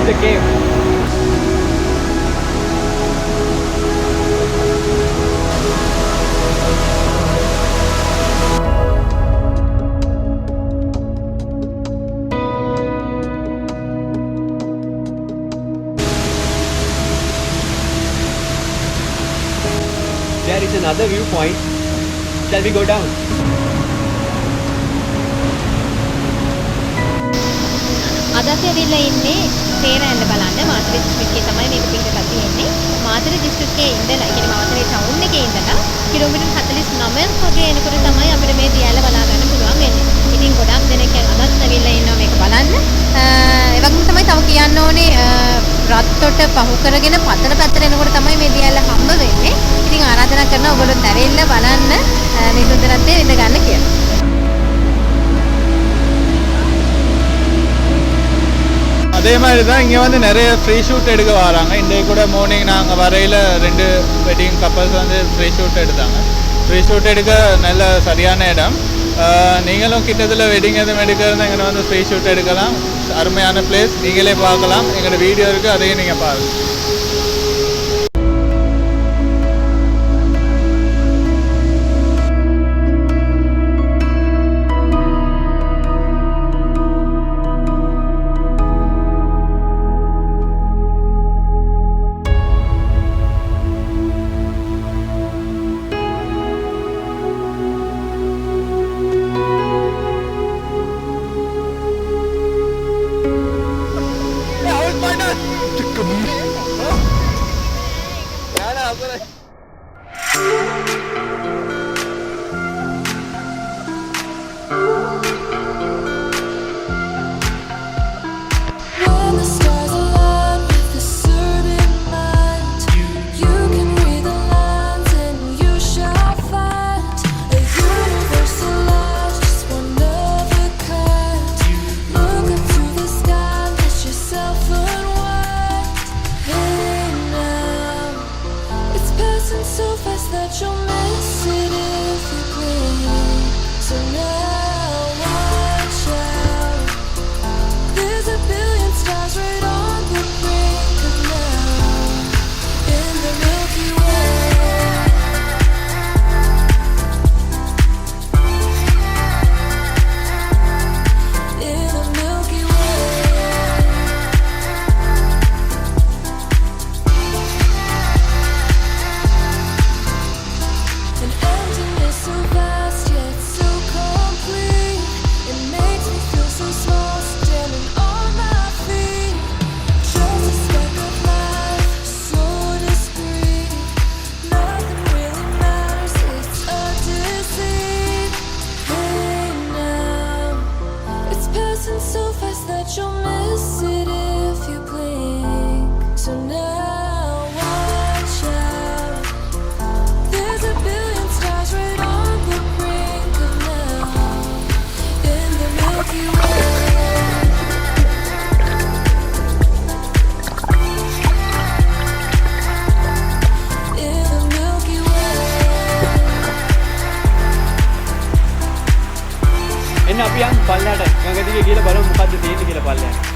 the cave. There is another viewpoint. Shall we go down? අද අපි ඇවිල්ලා ඉන්නේ පේරැල්ල බලන්න. මාතර දිස්ත්‍රික්කයේ තමයි මේක පිටලා තියෙන්නේ. මාතර දිස්ත්‍රික්කයේ ඉඳලා, කියන්නේ මාතර ටවුන් එකේ ඉඳලා කිලෝමීටර් 49ක් වගේ එනකොට තමයි අපිට මේ දියැල බලා ගන්න පුළුවන් වෙන්නේ. ඉතින් ගොඩක් දෙනෙක් අදත් ඇවිල්ලා ඉන්නවා මේක බලන්න. ඒ වගේම තමයි තව කියන්න ඕනේ රත්තොට පහු කරගෙන පතර පැත්තට එනකොට තමයි මේ දියැල හම්බ වෙන්නේ. ඉතින් ආරාධනා කරනවා ඔයගොල්ලෝ ඇවිල්ලා බලන්න මේ සුන්දරත්වය විඳ ගන්න කියලා. அதே மாதிரி தான் இங்கே வந்து நிறைய ஃப்ரீ ஷூட் எடுக்க வராங்க. இன்றைக்கு கூட மார்னிங் நாங்கள் வரையில் 2 வெட்டிங் கப்பல்ஸ் வந்து ஃப்ரீ ஷூட் எடுத்தாங்க. ஃப்ரீ ஷூட் எடுக்க நல்ல சரியான இடம். நீங்களும் கிட்டத்தில் வெட்டிங் எதுவும் எடுக்கிறது இங்கே வந்து ஃப்ரீ ஷூட் எடுக்கலாம். அருமையான பிளேஸ், நீங்களே பார்க்கலாம். எங்களோட வீடியோ இருக்குது, அதையும் நீங்கள் பாருங்கள். එන්න අපි යන් පල්ලයට ගඟ දිගේ ගිහලා බලමු මොකද්ද තියෙන්නේ කියලා පල්ලයට.